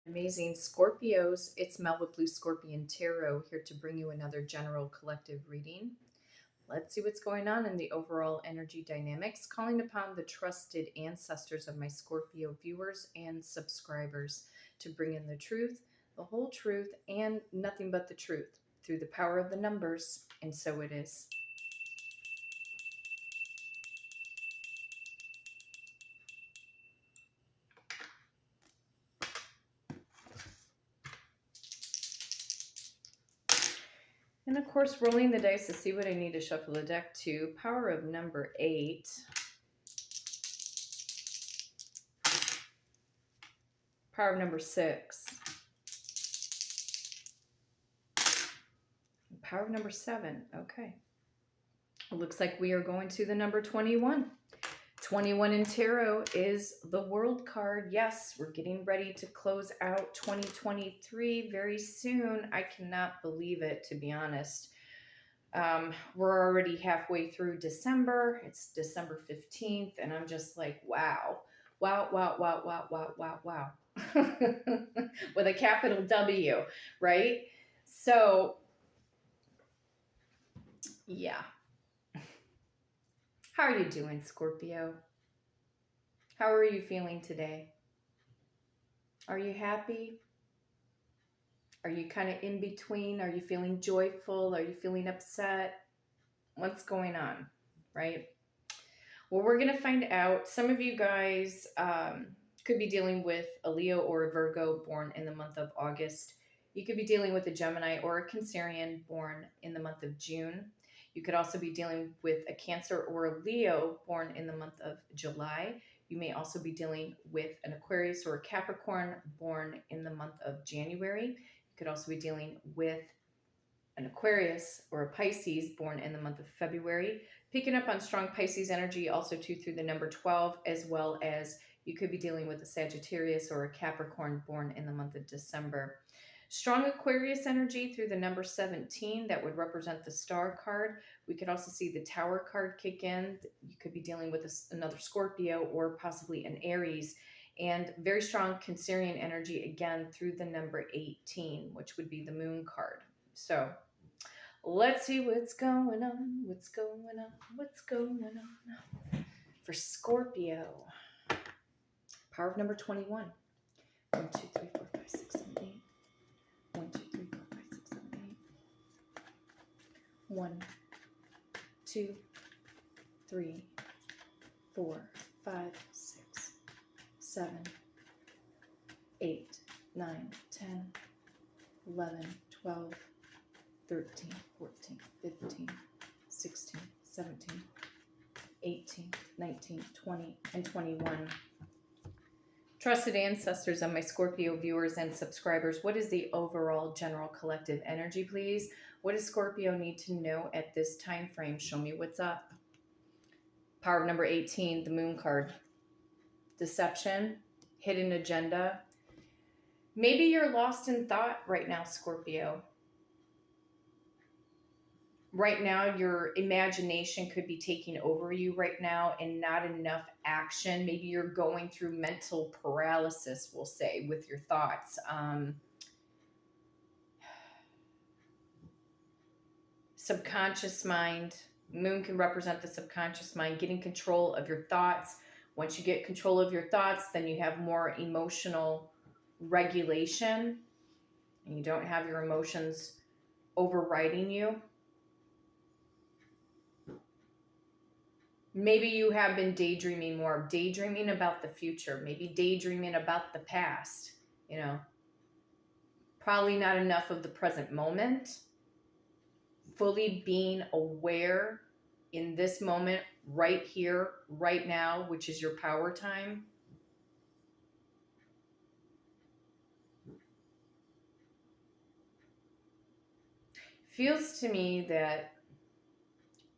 Amazing Scorpios, it's Mel with Blue Scorpion Tarot here to bring you another general collective reading. Let's see what's going on in the overall energy dynamics, calling upon the trusted ancestors of my Scorpio viewers and subscribers to bring in the truth, the whole truth, and nothing but the truth through the power of the numbers, and so it is. And of course, rolling the dice to see what I need to shuffle the deck to. Power of number 8. Power of number 6. Power of number 7. Okay. It looks like we are going to the number 21. 21 in tarot is the World card. Yes, we're getting ready to close out 2023 very soon. I cannot believe it, to be honest. We're already halfway through December. It's December 15th, and I'm just like, wow. Wow, wow, wow, wow, wow, wow, wow. With a capital W, right? So, yeah. How are you doing, Scorpio? How are you feeling today? Are you happy? Are you kind of in between? Are you feeling joyful? Are you feeling upset? What's going on, right? Well, we're going to find out. Some of you guys could be dealing with a Leo or a Virgo born in the month of August. You could be dealing with a Gemini or a Cancerian born in the month of June. You could also be dealing with a Cancer or a Leo born in the month of July. You may also be dealing with an Aquarius or a Capricorn born in the month of January. You could also be dealing with an Aquarius or a Pisces born in the month of February. Picking up on strong Pisces energy also too through the number 12, as well as you could be dealing with a Sagittarius or a Capricorn born in the month of December. Strong Aquarius energy through the number 17, that would represent the Star card. We could also see the Tower card kick in. You could be dealing with another Scorpio or possibly an Aries. And very strong Cancerian energy again through the number 18, which would be the Moon card. So let's see what's going on, what's going on, what's going on for Scorpio. Power of number 21. 1, 2, 3, 4, 5, 6, 7, 8. 1, 2, 3, 4, 5, 6, 7, 8. 1, 2, 3, 4, 5, 6, 7, 8, 9, 10, 11, 12, 13, 14, 15, 16, 17, 18, 19, 20, and 21. Trusted ancestors of my Scorpio viewers and subscribers, what is the overall general collective energy, please? What does Scorpio need to know at this time frame? Show me what's up. Power of number 18, the Moon card. Deception, hidden agenda. Maybe you're lost in thought right now, Scorpio. Right now, your imagination could be taking over you right now and not enough action. Maybe you're going through mental paralysis, we'll say, with your thoughts. Subconscious mind. Moon can represent the subconscious mind, getting control of your thoughts. Once you get control of your thoughts, then you have more emotional regulation and you don't have your emotions overriding you. Maybe you have been daydreaming more, daydreaming about the future, maybe daydreaming about the past, you know. Probably not enough of the present moment. Fully being aware in this moment, right here, right now, which is your power time. Feels to me that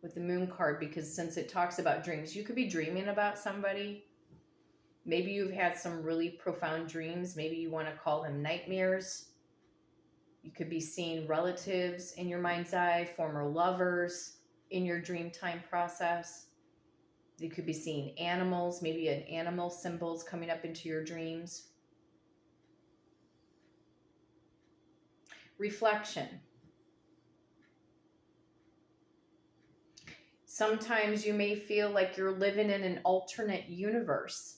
with the Moon card, because since it talks about dreams, you could be dreaming about somebody. Maybe you've had some really profound dreams. Maybe you want to call them nightmares. You could be seeing relatives in your mind's eye, former lovers in your dream time process. You could be seeing animals, maybe an animal symbols coming up into your dreams. reflection. Sometimes you may feel like you're living in an alternate universe.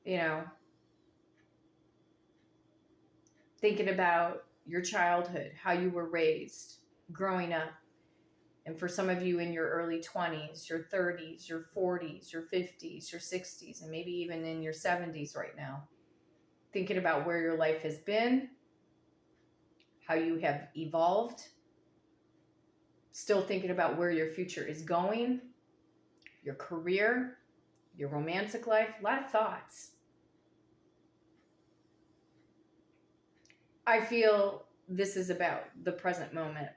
You know, thinking about your childhood, how you were raised, growing up. And for some of you in your early 20s, your 30s, your 40s, your 50s, your 60s, and maybe even in your 70s right now, thinking about where your life has been, how you have evolved, still thinking about where your future is going, your career, your romantic life, a lot of thoughts. I feel this is about the present moment.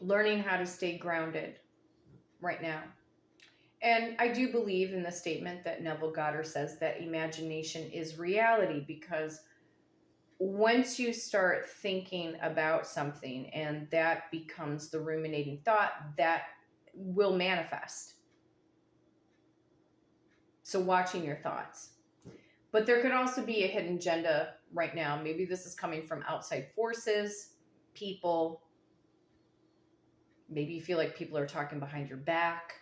Learning how to stay grounded right now. And I do believe in the statement that Neville Goddard says that imagination is reality, because once you start thinking about something and that becomes the ruminating thought, that will manifest. So watching your thoughts. But there could also be a hidden agenda right now. Maybe this is coming from outside forces, people. Maybe you feel like people are talking behind your back.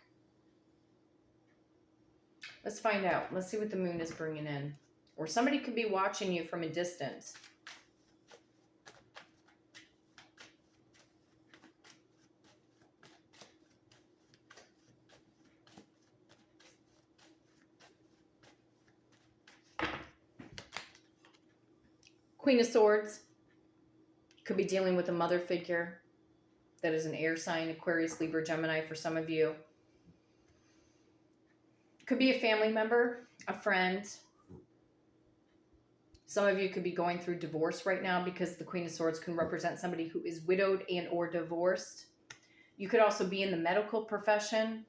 Let's find out. Let's see what the moon is bringing in. Or somebody could be watching you from a distance. Queen of Swords. Could be dealing with a mother figure that is an air sign, Aquarius, Libra, Gemini for some of you. Could be a family member, a friend. Some of you could be going through divorce right now, because the Queen of Swords can represent somebody who is widowed and or divorced. You could also be in the medical profession.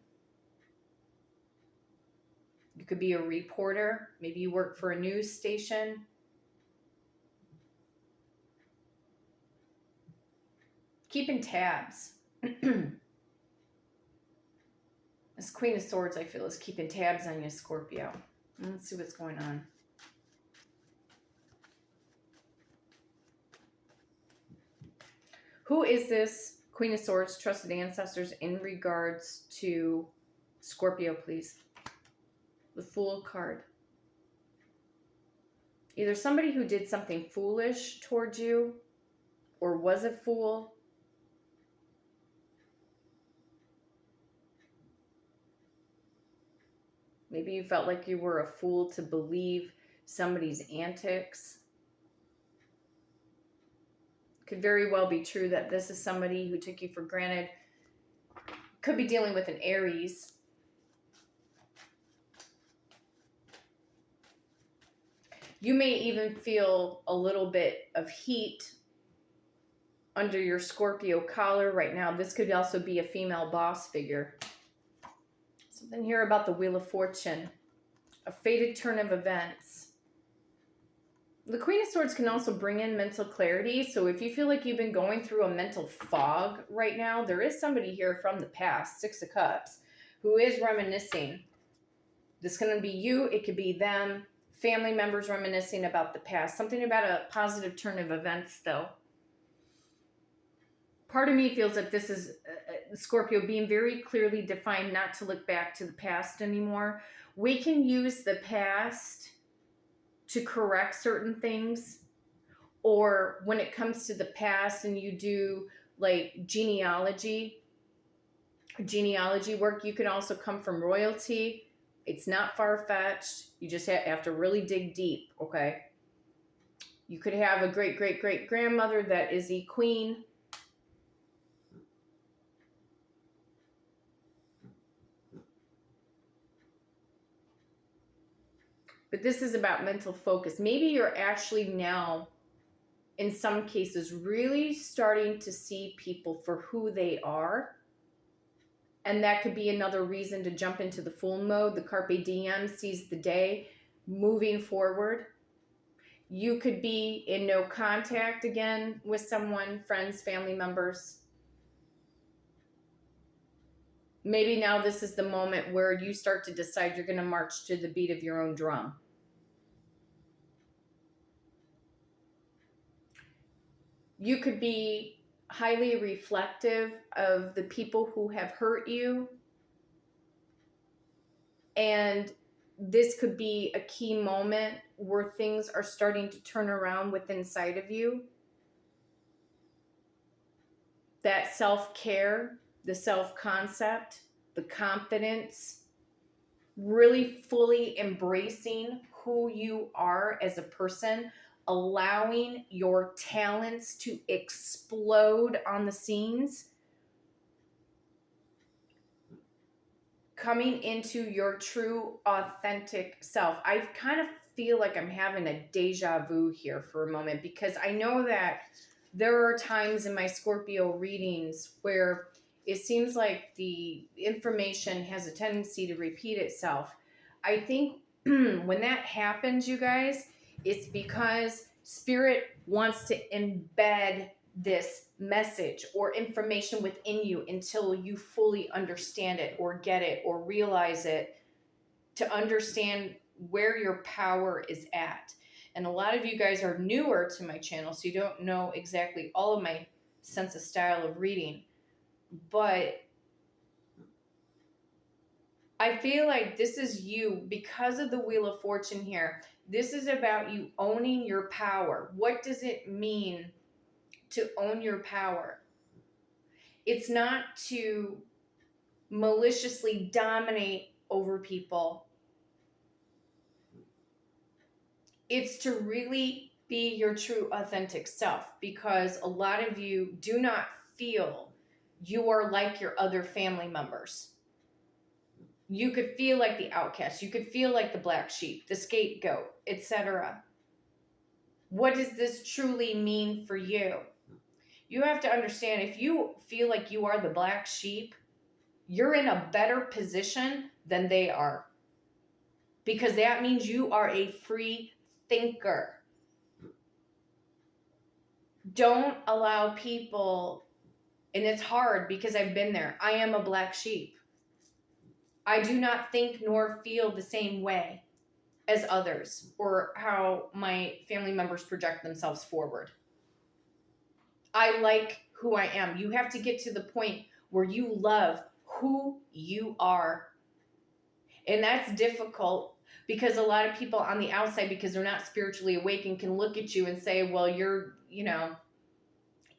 You could be a reporter. Maybe you work for a news station. Keeping tabs. This Queen of Swords, I feel, is keeping tabs on you, Scorpio. Let's see what's going on. Who is this Queen of Swords, trusted ancestors, in regards to Scorpio, please? The Fool card. Either somebody who did something foolish towards you, or was a fool. Maybe you felt like you were a fool to believe somebody's antics. Could very well be true that this is somebody who took you for granted. Could be dealing with an Aries. You may even feel a little bit of heat under your Scorpio collar right now. This could also be a female boss figure. Something here about the Wheel of Fortune. A fated turn of events. The Queen of Swords can also bring in mental clarity. So if you feel like you've been going through a mental fog right now, there is somebody here from the past, Six of Cups, who is reminiscing. This can be you. It could be them. Family members reminiscing about the past. Something about a positive turn of events, though. Part of me feels that this is Scorpio being very clearly defined not to look back to the past anymore. We can use the past to correct certain things, or when it comes to the past and you do like genealogy work, you can also come from royalty. It's not far-fetched. You just have to really dig deep, okay? You could have a great-great-great-grandmother that is a queen. But this is about mental focus. Maybe you're actually now, in some cases, really starting to see people for who they are. And that could be another reason to jump into the Fool mode. The Carpe Diem, seize the day, moving forward. You could be in no contact again with someone, friends, family members. Maybe now this is the moment where you start to decide you're going to march to the beat of your own drum. You could be highly reflective of the people who have hurt you. And this could be a key moment where things are starting to turn around within inside of you. That self-care, the self-concept, the confidence, really fully embracing who you are as a person, allowing your talents to explode on the scenes, coming into your true, authentic self. I kind of feel like I'm having a deja vu here for a moment, because I know that there are times in my Scorpio readings where it seems like the information has a tendency to repeat itself. I think when that happens, you guys, it's because Spirit wants to embed this message or information within you until you fully understand it or get it or realize it, to understand where your power is at. And a lot of you guys are newer to my channel, so you don't know exactly all of my sense of style of reading. But I feel like this is you because of the Wheel of Fortune here. This is about you owning your power. What does it mean to own your power? It's not to maliciously dominate over people. It's to really be your true authentic self, because a lot of you do not feel you are like your other family members. You could feel like the outcast. You could feel like the black sheep, the scapegoat, etc. What does this truly mean for you? You have to understand, if you feel like you are the black sheep, you're in a better position than they are, because that means you are a free thinker. Don't allow people, and it's hard because I've been there. I am a black sheep. I do not think nor feel the same way as others, or how my family members project themselves forward. I like who I am. You have to get to the point where you love who you are. And that's difficult, because a lot of people on the outside, because they're not spiritually awakened, can look at you and say, well, you're,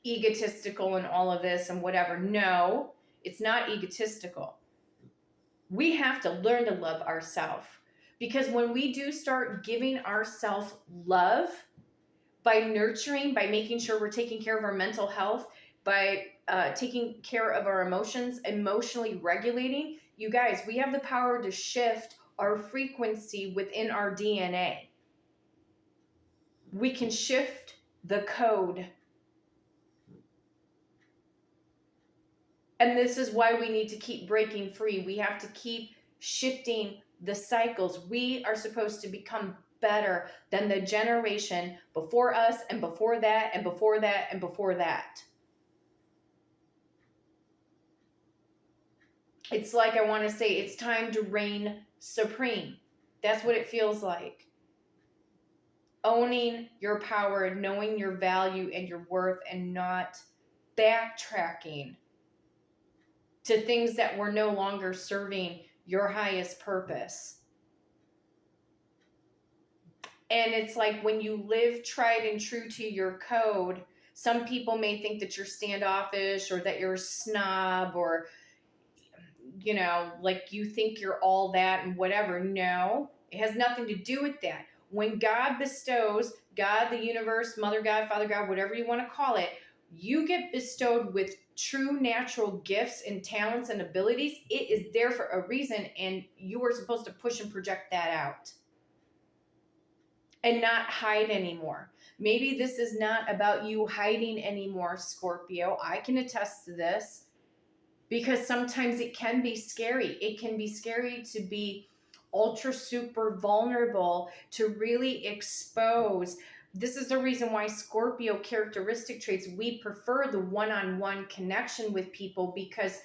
egotistical and all of this and whatever. No, it's not egotistical. We have to learn to love ourselves, because when we do start giving ourselves love by nurturing, by making sure we're taking care of our mental health, by taking care of our emotions, emotionally regulating, you guys, we have the power to shift our frequency within our DNA. We can shift the code. And this is why we need to keep breaking free. We have to keep shifting the cycles. We are supposed to become better than the generation before us, and before that, and before that, and before that. It's like, I want to say, it's time to reign supreme. That's what it feels like. Owning your power, knowing your value and your worth, and not backtracking to things that were no longer serving your highest purpose. And it's like, when you live tried and true to your code, some people may think that you're standoffish, or that you're a snob, or, like you think you're all that and whatever. No, it has nothing to do with that. When God bestows, God, the universe, Mother God, Father God, whatever you want to call it, you get bestowed with true natural gifts and talents and abilities. It is there for a reason, and you are supposed to push and project that out and not hide anymore. Maybe this is not about you hiding anymore, Scorpio. I can attest to this, because sometimes it can be scary. It can be scary to be ultra super vulnerable, to really expose. This is the reason why Scorpio characteristic traits, we prefer the one-on-one connection with people, because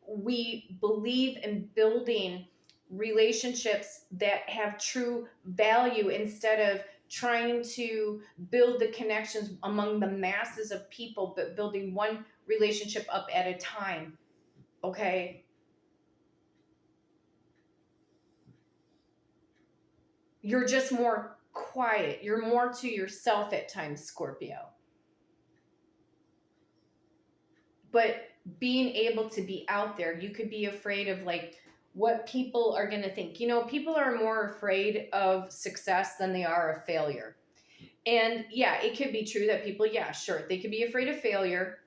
we believe in building relationships that have true value, instead of trying to build the connections among the masses of people, but building one relationship up at a time. Okay? You're just more quiet. You're more to yourself at times, Scorpio. But being able to be out there, you could be afraid of like what people are going to think. You know, people are more afraid of success than they are of failure. And yeah, it could be true that people, yeah, sure, they could be afraid of failure.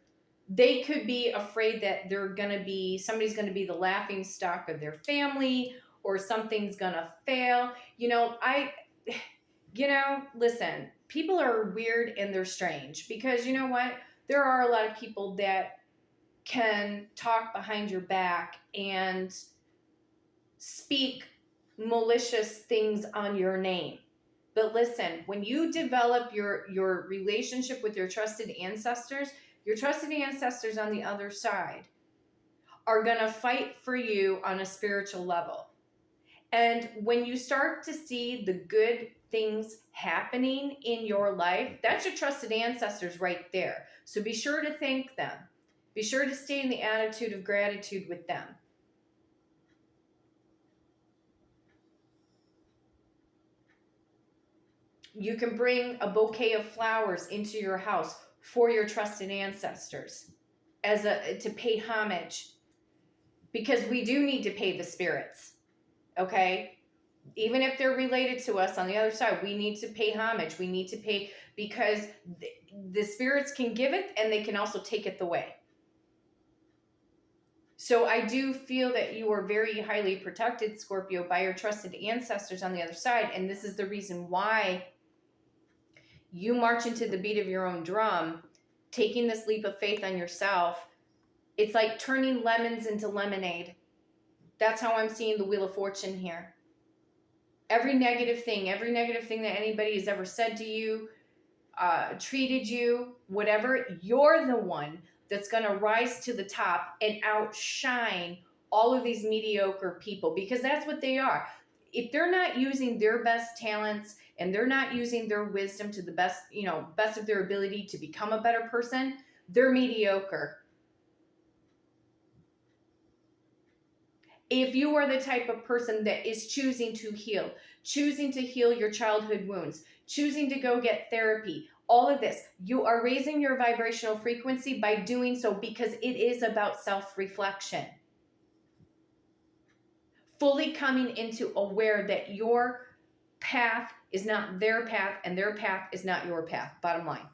They could be afraid that somebody's going to be the laughing stock of their family, or something's going to fail. Listen, people are weird and they're strange, because you know what? There are a lot of people that can talk behind your back and speak malicious things on your name. But listen, when you develop your relationship with your trusted ancestors on the other side are going to fight for you on a spiritual level. And when you start to see the good things happening in your life, that's your trusted ancestors right there. So be sure to thank them. Be sure to stay in the attitude of gratitude with them. You can bring a bouquet of flowers into your house for your trusted ancestors to pay homage, because we do need to pay the spirits. Okay? Even if they're related to us on the other side, we need to pay homage. We need to pay, because the spirits can give it and they can also take it away. So I do feel that you are very highly protected, Scorpio, by your trusted ancestors on the other side. And this is the reason why you march into the beat of your own drum, taking this leap of faith on yourself. It's like turning lemons into lemonade. That's how I'm seeing the Wheel of Fortune here. Every negative thing that anybody has ever said to you, treated you, whatever, you're the one that's going to rise to the top and outshine all of these mediocre people, because that's what they are. If they're not using their best talents and they're not using their wisdom to the best of their ability to become a better person, they're mediocre. If you are the type of person that is choosing to heal your childhood wounds, choosing to go get therapy, all of this, you are raising your vibrational frequency by doing so, because it is about self-reflection. Fully coming into aware that your path is not their path and their path is not your path, bottom line.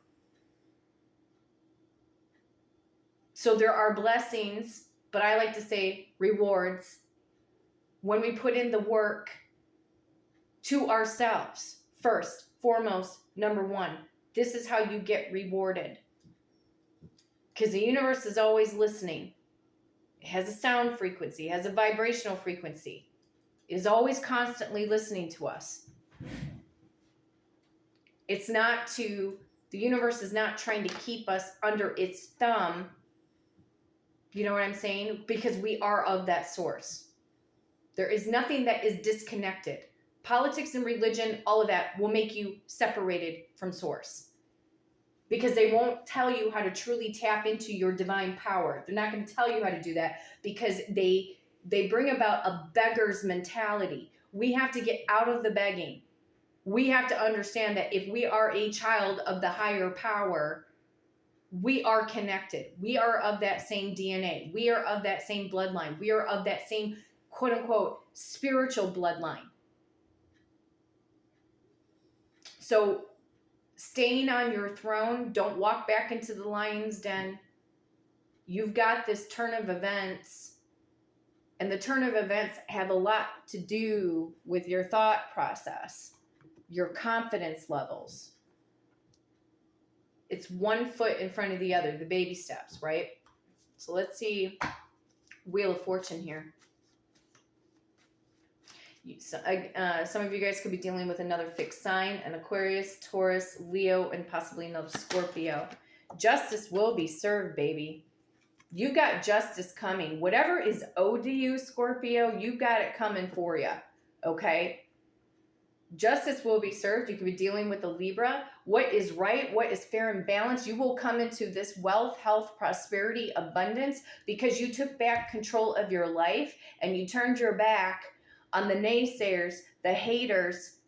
So there are blessings, but I like to say rewards, when we put in the work to ourselves. First, foremost, number one, this is how you get rewarded. Because the universe is always listening. It has a sound frequency, it has a vibrational frequency. It is always constantly listening to us. The universe is not trying to keep us under its thumb. You know what I'm saying? Because we are of that source. There is nothing that is disconnected. Politics and religion, all of that will make you separated from source, because they won't tell you how to truly tap into your divine power. They're not going to tell you how to do that, because they bring about a beggar's mentality. We have to get out of the begging. We have to understand that if we are a child of the higher power, we are connected. We are of that same DNA. We are of that same bloodline. We are of that same, quote unquote, spiritual bloodline. So staying on your throne, don't walk back into the lion's den. You've got this turn of events, and the turn of events have a lot to do with your thought process, your confidence levels. It's one foot in front of the other, the baby steps, right? So let's see Wheel of Fortune here. Some of you guys could be dealing with another fixed sign, an Aquarius, Taurus, Leo, and possibly another Scorpio. Justice will be served, baby. You got justice coming. Whatever is owed to you, Scorpio, you got it coming for you, okay? Justice will be served. You could be dealing with a Libra. What is right? What is fair and balanced? You will come into this wealth, health, prosperity, abundance because you took back control of your life and you turned your back on the naysayers, the haters,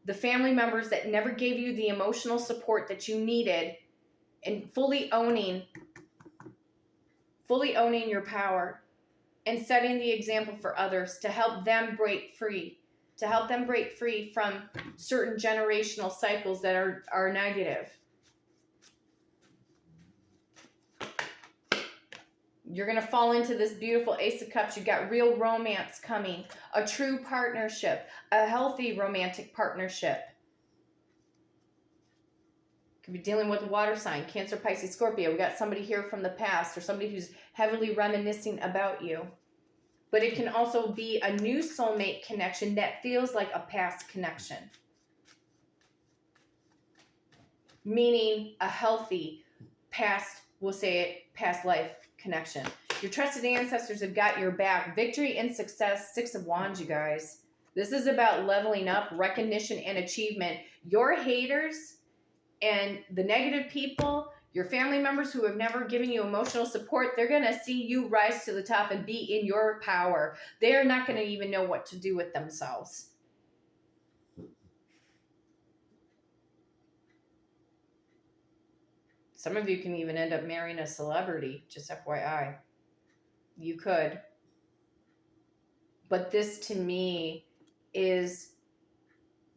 the family members that never gave you the emotional support that you needed, and fully owning your power and setting the example for others to help them break free. To help them break free from certain generational cycles that are negative. You're going to fall into this beautiful Ace of Cups. You got real romance coming, a true partnership, a healthy romantic partnership. Could be dealing with a water sign, Cancer, Pisces, Scorpio. We got somebody here from the past or somebody who's heavily reminiscing about you. But it can also be a new soulmate connection that feels like a past connection. Meaning a healthy past, we'll say it, past life connection. Your trusted ancestors have got your back. Victory and success, 6 of Wands, you guys. This is about leveling up, recognition, and achievement. Your haters and the negative people, your family members who have never given you emotional support, they're going to see you rise to the top and be in your power. They're not going to even know what to do with themselves. Some of you can even end up marrying a celebrity, just FYI. You could. But this to me is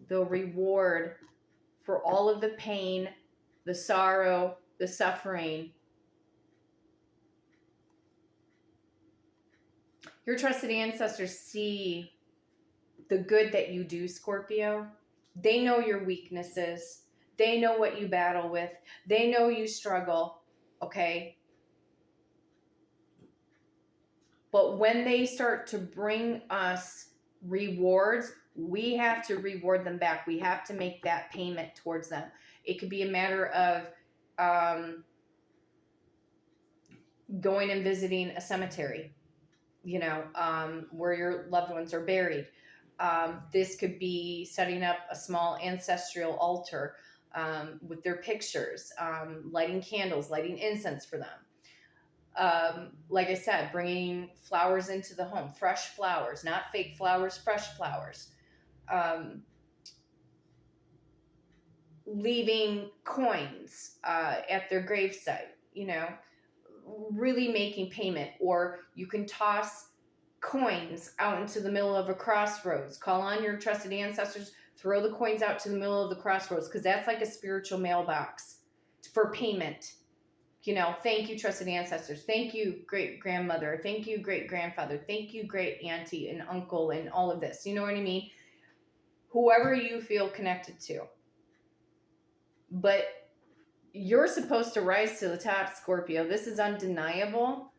the reward for all of the pain, the sorrow, the suffering. Your trusted ancestors see the good that you do, Scorpio. They know your weaknesses. They know what you battle with. They know you struggle, okay? But when they start to bring us rewards, we have to reward them back. We have to make that payment towards them. It could be a matter of going and visiting a cemetery, where your loved ones are buried. This could be setting up a small ancestral altar with their pictures, lighting candles, lighting incense for them. Like I said, bringing flowers into the home, fresh flowers, not fake flowers, fresh flowers. Leaving coins at their gravesite, really making payment. Or you can toss coins out into the middle of a crossroads. Call on your trusted ancestors, throw the coins out to the middle of the crossroads, because that's like a spiritual mailbox for payment. Thank you, trusted ancestors. Thank you, great grandmother. Thank you, great grandfather. Thank you, great auntie and uncle, and all of this. You know what I mean? Whoever you feel connected to. But you're supposed to rise to the top, Scorpio. This is undeniable.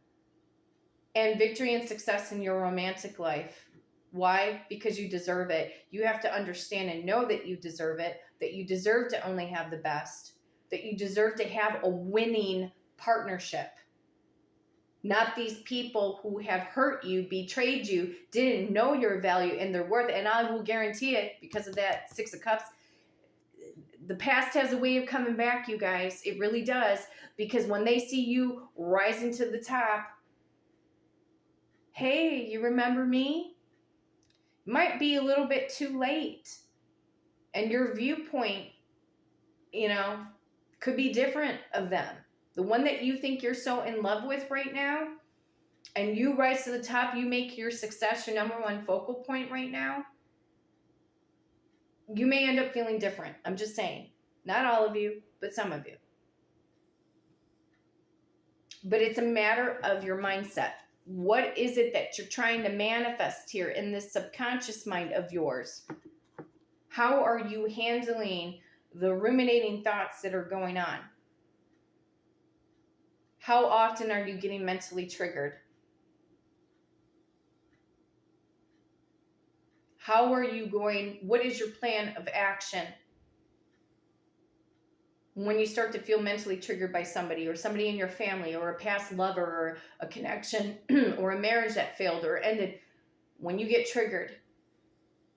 And victory and success in your romantic life. Why? Because you deserve it. You have to understand and know that you deserve it, that you deserve to only have the best, that you deserve to have a winning partnership. Not these people who have hurt you, betrayed you, didn't know your value and their worth. And I will guarantee it, because of that 6 of Cups, the past has a way of coming back, you guys. It really does. Because when they see you rising to the top, hey, you remember me? Might be a little bit too late. And your viewpoint, could be different of them. The one that you think you're so in love with right now, and you rise to the top, you make your success your number one focal point right now, you may end up feeling different. I'm just saying. Not all of you, but some of you. But it's a matter of your mindset. What is it that you're trying to manifest here in this subconscious mind of yours? How are you handling the ruminating thoughts that are going on? How often are you getting mentally triggered? How are you going? What is your plan of action when you start to feel mentally triggered by somebody, or somebody in your family, or a past lover, or a connection, or a marriage that failed or ended? When you get triggered,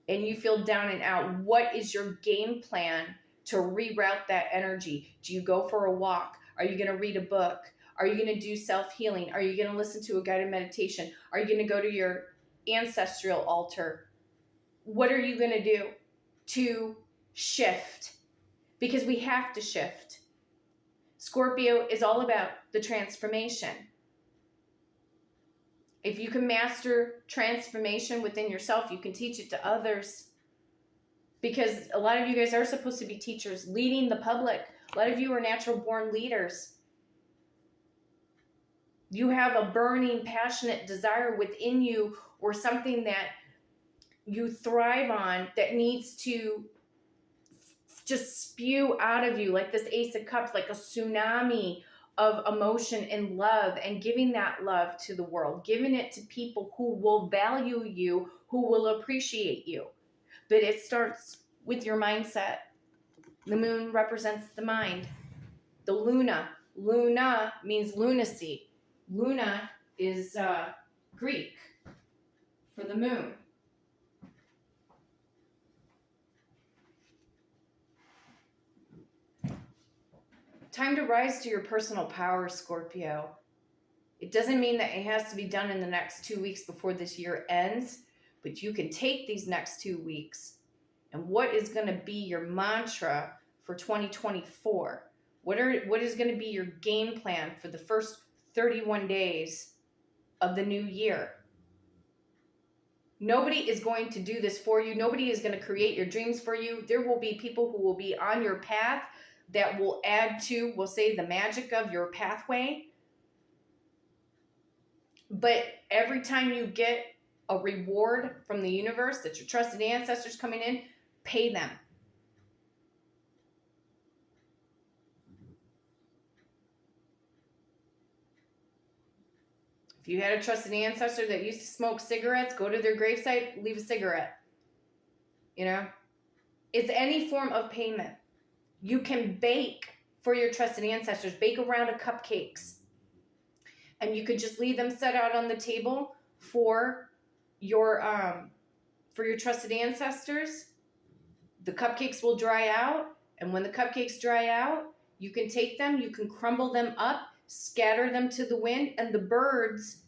and you feel down and out, what is your game plan to reroute that energy? Do you go for a walk? Are you going to read a book? Are you going to do self-healing? Are you going to listen to a guided meditation? Are you going to go to your ancestral altar? What are you going to do to shift? Because we have to shift. Scorpio is all about the transformation. If you can master transformation within yourself, you can teach it to others. Because a lot of you guys are supposed to be teachers, leading the public. A lot of you are natural born leaders. You have a burning, passionate desire within you, or something that you thrive on that needs to just spew out of you, like this Ace of Cups, like a tsunami of emotion and love, and giving that love to the world, giving it to people who will value you, who will appreciate you. But it starts with your mindset. The moon represents the mind. The Luna. Luna means lunacy. Luna is Greek for the moon. Time to rise to your personal power, Scorpio. It doesn't mean that it has to be done in the next 2 weeks before this year ends, but you can take these next 2 weeks. And what is going to be your mantra for 2024? What is going to be your game plan for the first 31 days of the new year? Nobody is going to do this for you. Nobody is going to create your dreams for you. There will be people who will be on your path that will add to, we'll say, the magic of your pathway. But every time you get a reward from the universe, that your trusted ancestors coming in, pay them. If you had a trusted ancestor that used to smoke cigarettes, go to their gravesite, leave a cigarette. You know? It's any form of payment. You can bake for your trusted ancestors. Bake a round of cupcakes. And you could just leave them set out on the table for your trusted ancestors. The cupcakes will dry out. And when the cupcakes dry out, you can take them, you can crumble them up, scatter them to the wind, and the birds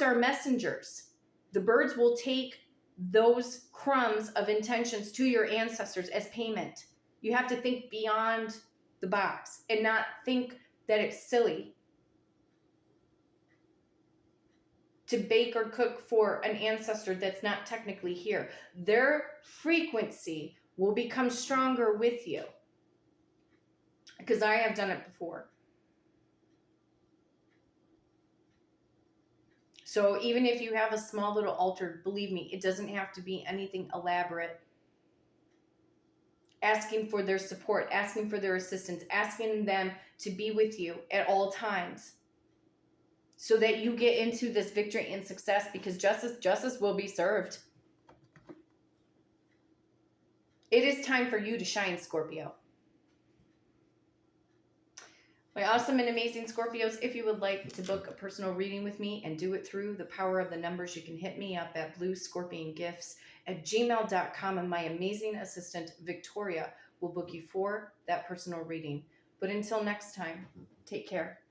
are messengers. The birds will take those crumbs of intentions to your ancestors as payment. You have to think beyond the box and not think that it's silly to bake or cook for an ancestor that's not technically here. Their frequency will become stronger with you, because I have done it before. So even if you have a small little altar, believe me, it doesn't have to be anything elaborate. Asking for their support, asking for their assistance, asking them to be with you at all times, so that you get into this victory and success, because justice will be served. It is time for you to shine, Scorpio. My awesome and amazing Scorpios, if you would like to book a personal reading with me and do it through the power of the numbers, you can hit me up at bluescorpiongifts@gmail.com, and my amazing assistant, Victoria, will book you for that personal reading. But until next time, take care.